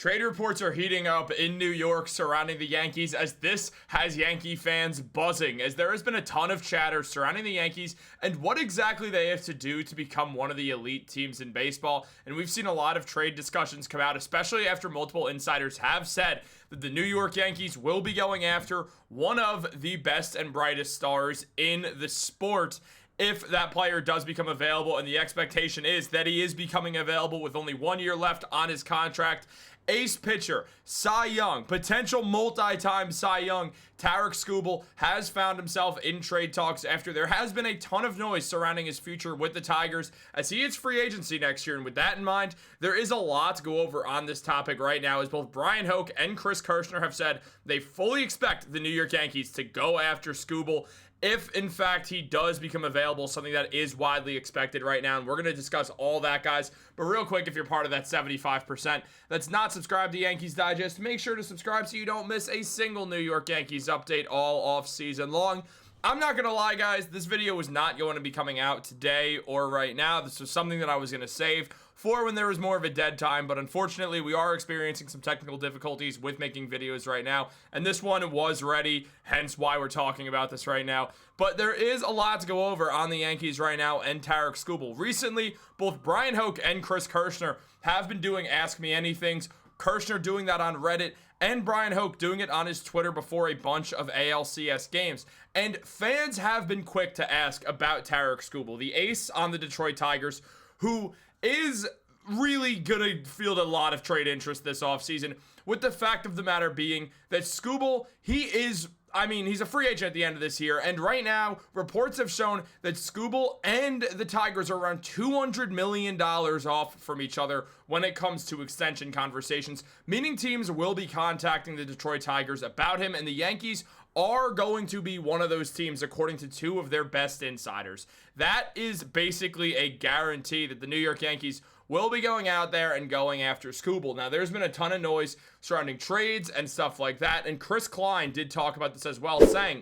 Trade reports are heating up in New York surrounding the Yankees as this has Yankee fans buzzing, as there has been a ton of chatter surrounding the Yankees and what exactly they have to do to become one of the elite teams in baseball. And we've seen a lot of trade discussions come out, especially after multiple insiders have said that the New York Yankees will be going after one of the best and brightest stars in the sport if that player does become available, and the expectation is that he is becoming available with only 1 year left on his contract. Ace pitcher, Cy Young, potential multi-time Cy Young, Tarik Skubal has found himself in trade talks after there has been a ton of noise surrounding his future with the Tigers as he hits free agency next year. And with that in mind, there is a lot to go over on this topic right now, as both Brian Hoke and Chris Kirschner have said they fully expect the New York Yankees to go after Skubal if, in fact, he does become available, something that is widely expected right now. And we're going to discuss all that, guys. But real quick, if you're part of that 75% that's not subscribed to Yankees Digest, make sure to subscribe so you don't miss a single New York Yankees update all off season long. I'm not going to lie, guys. This video was not going to be coming out today or right now. This was something that I was going to save for when there was more of a dead time, but unfortunately we are experiencing some technical difficulties with making videos right now, and this one was ready, hence why we're talking about this right now. But there is a lot to go over on the Yankees right now and Tarik Skubal. Recently, both Brian Hoke and Chris Kirschner have been doing Ask Me Anythings. Kirschner doing that on Reddit, and Brian Hoke doing it on his Twitter before a bunch of ALCS games. And fans have been quick to ask about Tarik Skubal, the ace on the Detroit Tigers, who is really going to field a lot of trade interest this offseason, with the fact of the matter being that Skubal, he's a free agent at the end of this year, and right now, reports have shown that Skubal and the Tigers are around $200 million off from each other when it comes to extension conversations, meaning teams will be contacting the Detroit Tigers about him, and the Yankees are going to be one of those teams, according to two of their best insiders. That is basically a guarantee that the New York Yankees will be going out there and going after Skubal. Now, there's been a ton of noise surrounding trades and stuff like that, and Chris Klein did talk about this as well, saying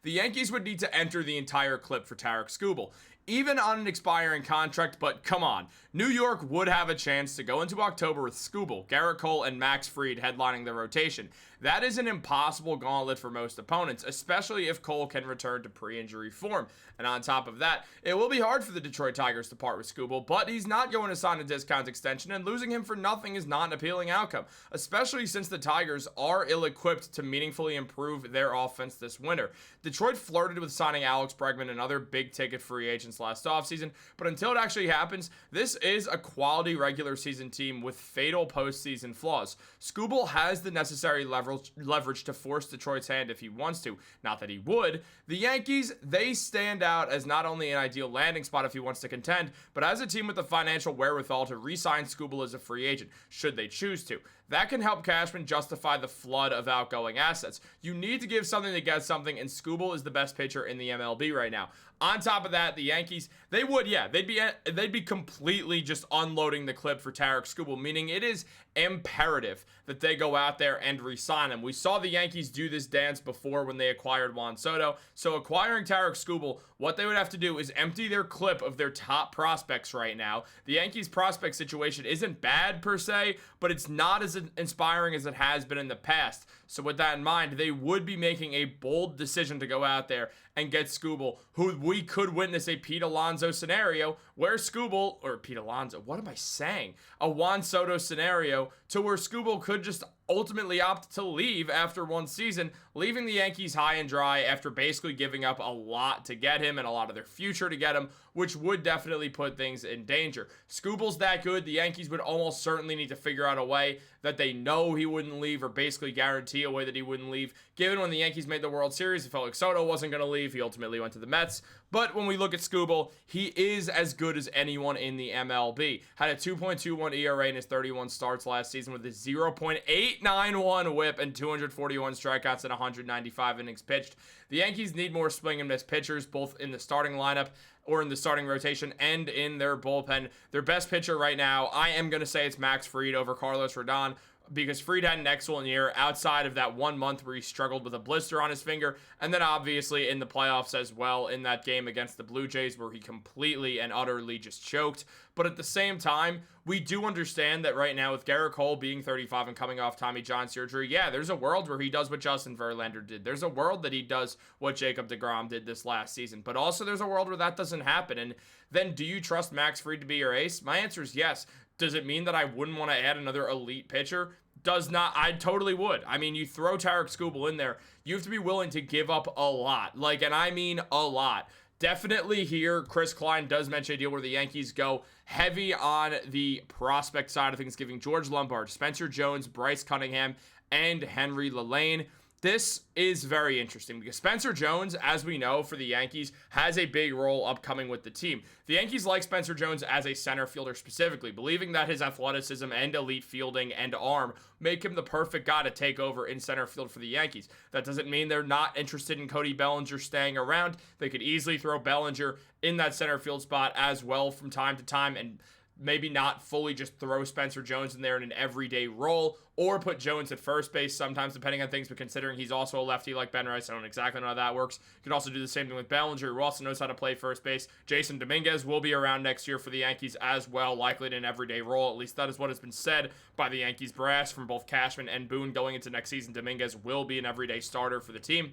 the Yankees would need to enter the entire clip for Tarik Skubal, even on an expiring contract. But come on, New York would have a chance to go into October with Skubal, Gerrit Cole, and Max Fried headlining the rotation. That is an impossible gauntlet for most opponents, especially if Cole can return to pre-injury form. And on top of that, it will be hard for the Detroit Tigers to part with Skubal, but he's not going to sign a discount extension, and losing him for nothing is not an appealing outcome, especially since the Tigers are ill-equipped to meaningfully improve their offense this winter. Detroit flirted with signing Alex Bregman and other big-ticket free agents last offseason, but until it actually happens, this is a quality regular season team with fatal postseason flaws. Skubal has the necessary leverage to force Detroit's hand if he wants to. Not that he would. The Yankees, they stand out as not only an ideal landing spot if he wants to contend, but as a team with the financial wherewithal to re-sign Skubal as a free agent, should they choose to. That can help Cashman justify the flood of outgoing assets. You need to give something to get something, and Skubal is the best pitcher in the MLB right now. On top of that, the Yankees, they'd be completely just unloading the clip for Tarik Skubal, meaning it is imperative that they go out there and re-sign him. We saw the Yankees do this dance before when they acquired Juan Soto. So acquiring Tarik Skubal, what they would have to do is empty their clip of their top prospects right now. The Yankees prospect situation isn't bad per se, but it's not as inspiring as it has been in the past. So with that in mind, they would be making a bold decision to go out there and get Skubal, who we could witness a Pete Alonso scenario where Skubal, or Pete Alonso, what am I saying? A Juan Soto scenario to where Skubal could just ultimately opt to leave after one season, leaving the Yankees high and dry after basically giving up a lot to get him and a lot of their future to get him, which would definitely put things in danger. Skubal's that good, the Yankees would almost certainly need to figure out a way that they know he wouldn't leave, or basically guarantee a way that he wouldn't leave. Given when the Yankees made the World Series, it felt like Soto wasn't going to leave. He ultimately went to the Mets. But when we look at Skubal, he is as good as anyone in the MLB. Had a 2.21 ERA in his 31 starts last season with a 0.891 whip and 241 strikeouts and 195 innings pitched. The Yankees need more swing and miss pitchers, both in the starting lineup or in the starting rotation and in their bullpen. Their best pitcher right now, I am going to say it's Max Fried over Carlos Rodon. because Fried had an excellent year outside of that 1 month where he struggled with a blister on his finger. And then obviously in the playoffs as well, in that game against the Blue Jays where he completely and utterly just choked. But at the same time, we do understand that right now with Gerrit Cole being 35 and coming off Tommy John surgery, yeah, there's a world where he does what Justin Verlander did. There's a world that he does what Jacob deGrom did this last season. But also there's a world where that doesn't happen. And then do you trust Max Fried to be your ace? My answer is yes. Does it mean that I wouldn't want to add another elite pitcher? Does not. I totally would. I mean, you throw Tarik Skubal in there, you have to be willing to give up a lot. And I mean a lot. Definitely here, Chris Klein does mention a deal where the Yankees go heavy on the prospect side of things, giving George Lombard, Spencer Jones, Bryce Cunningham, and Henry Lelaine. This is very interesting because Spencer Jones, as we know for the Yankees, has a big role upcoming with the team. The Yankees like Spencer Jones as a center fielder specifically, believing that his athleticism and elite fielding and arm make him the perfect guy to take over in center field for the Yankees. That doesn't mean they're not interested in Cody Bellinger staying around. They could easily throw Bellinger in that center field spot as well from time to time and maybe not fully just throw Spencer Jones in there in an everyday role or put Jones at first base sometimes depending on things, but considering he's also a lefty like Ben Rice, I don't exactly know how that works. You could also do the same thing with Bellinger, who also knows how to play first base. Jason Dominguez will be around next year for the Yankees as well, likely in an everyday role. At least that is what has been said by the Yankees brass from both Cashman and Boone going into next season. Dominguez will be an everyday starter for the team.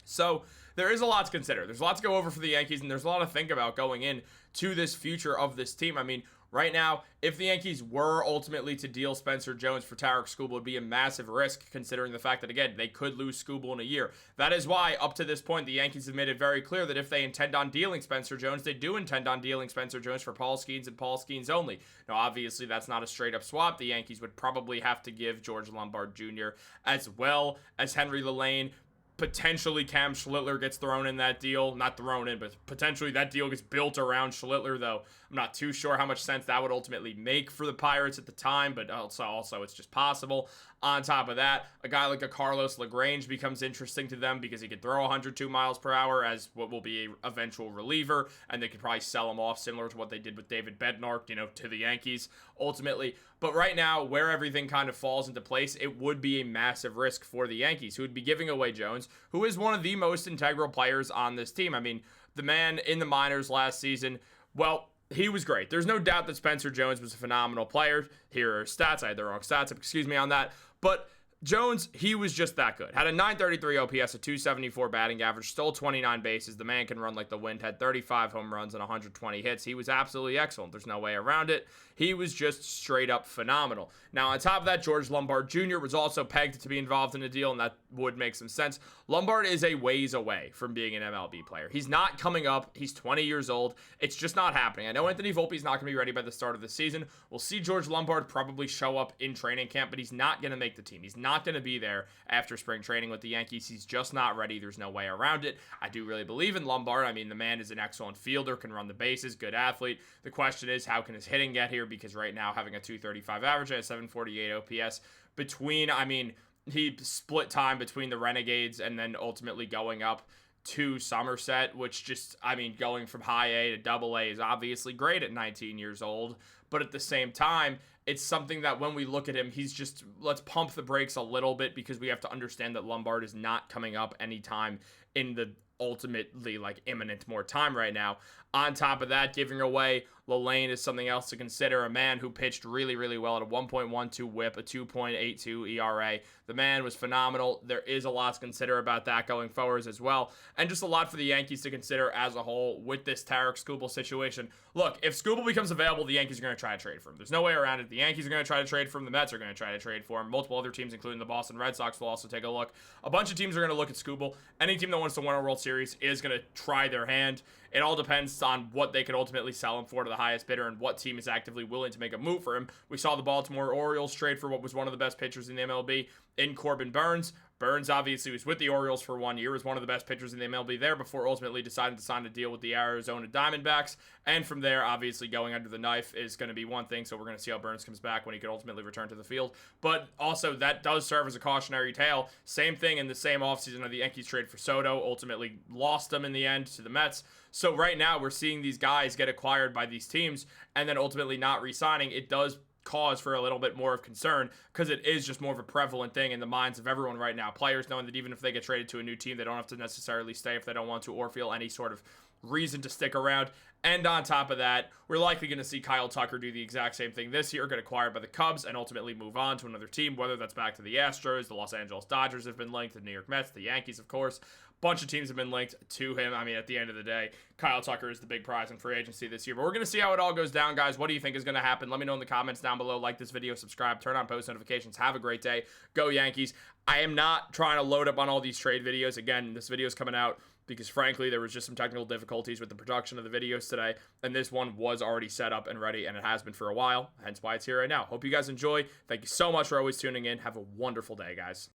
So there is a lot to consider. There's a lot to go over for the Yankees, and there's a lot to think about going in to this future of this team. I mean, right now, if the Yankees were ultimately to deal Spencer Jones for Tarik Skubal, it would be a massive risk considering the fact that, again, they could lose Skubal in a year. That is why, up to this point, the Yankees have made it very clear that if they intend on dealing Spencer Jones, they do intend on dealing Spencer Jones for Paul Skeens and Paul Skeens only. Now, obviously, that's not a straight-up swap. The Yankees would probably have to give George Lombard Jr. as well as Henry Lelaine. Potentially Cam Schlittler gets thrown in that deal. Not thrown in, but potentially that deal gets built around Schlittler, though I'm not too sure how much sense that would ultimately make for the Pirates at the time, but also it's just possible. On top of that, a guy like a Carlos LaGrange becomes interesting to them because he could throw 102 miles per hour as what will be an eventual reliever, and they could probably sell him off similar to what they did with David Bednar, to the Yankees ultimately. But right now, where everything kind of falls into place, it would be a massive risk for the Yankees, who would be giving away Jones, who is one of the most integral players on this team. I mean, the man in the minors last season, well, he was great. There's no doubt that Spencer Jones was a phenomenal player. Here are stats. I had the wrong stats. Excuse me on that. But Jones, he was just that good. Had a 933 OPS, a 274 batting average, stole 29 bases. The man can run like the wind, had 35 home runs and 120 hits. He was absolutely excellent. There's no way around it. He was just straight up phenomenal. Now, on top of that, George Lombard Jr. was also pegged to be involved in a deal, and that would make some sense. Lombard is a ways away from being an MLB player. He's not coming up. He's 20 years old. It's just not happening. I know Anthony Volpe's not going to be ready by the start of the season. We'll see George Lombard probably show up in training camp, but he's not going to make the team. He's not going to be there after spring training with the Yankees. He's just not ready. There's no way around it. I do really believe in Lombard. I mean, the man is an excellent fielder, can run the bases, good athlete. The question is, how can his hitting get here? Because right now, having a 235 average and a 748 OPS he split time between the Renegades and then ultimately going up to Somerset, which just, going from high A to double A is obviously great at 19 years old. But at the same time, it's something that when we look at him, he's just, let's pump the brakes a little bit because we have to understand that Lombard is not coming up anytime in the ultimately imminent more time right now. On top of that, giving away Lelaine is something else to consider. A man who pitched really, really well at a 1.12 whip, a 2.82 ERA. The man was phenomenal. There is a lot to consider about that going forwards as well. And just a lot for the Yankees to consider as a whole with this Tarik Skubal situation. Look, if Skubal becomes available, the Yankees are going to try to trade for him. There's no way around it. The Yankees are going to try to trade for him. The Mets are going to try to trade for him. Multiple other teams, including the Boston Red Sox, will also take a look. A bunch of teams are going to look at Skubal. Any team that wants to win a World Series is going to try their hand. It all depends on what they could ultimately sell him for to the highest bidder and what team is actively willing to make a move for him. We saw the Baltimore Orioles trade for what was one of the best pitchers in the MLB in Corbin Burnes. Burnes obviously was with the Orioles for 1 year, was one of the best pitchers in the MLB there before ultimately deciding to sign a deal with the Arizona Diamondbacks. And from there, obviously going under the knife is going to be one thing, so we're going to see how Burnes comes back when he can ultimately return to the field. But also, that does serve as a cautionary tale. Same thing in the same offseason of the Yankees trade for Soto, ultimately lost them in the end to the Mets. So right now, we're seeing these guys get acquired by these teams and then ultimately not re-signing. It does cause for a little bit more of concern because it is just more of a prevalent thing in the minds of everyone right now. Players knowing that even if they get traded to a new team, they don't have to necessarily stay if they don't want to or feel any sort of reason to stick around. And on top of that, we're likely going to see Kyle Tucker do the exact same thing this year, get acquired by the Cubs, and ultimately move on to another team, whether that's back to the Astros, the Los Angeles Dodgers have been linked, the New York Mets, the Yankees, of course. Bunch of teams have been linked to him. I mean, at the end of the day, Kyle Tucker is the big prize in free agency this year. But we're going to see how it all goes down, guys. What do you think is going to happen? Let me know in the comments down below. Like this video, subscribe, turn on post notifications. Have a great day. Go Yankees. I am not trying to load up on all these trade videos. Again, this video is coming out because, frankly, there was just some technical difficulties with the production of the videos today. And this one was already set up and ready, and it has been for a while. Hence why it's here right now. Hope you guys enjoy. Thank you so much for always tuning in. Have a wonderful day, guys.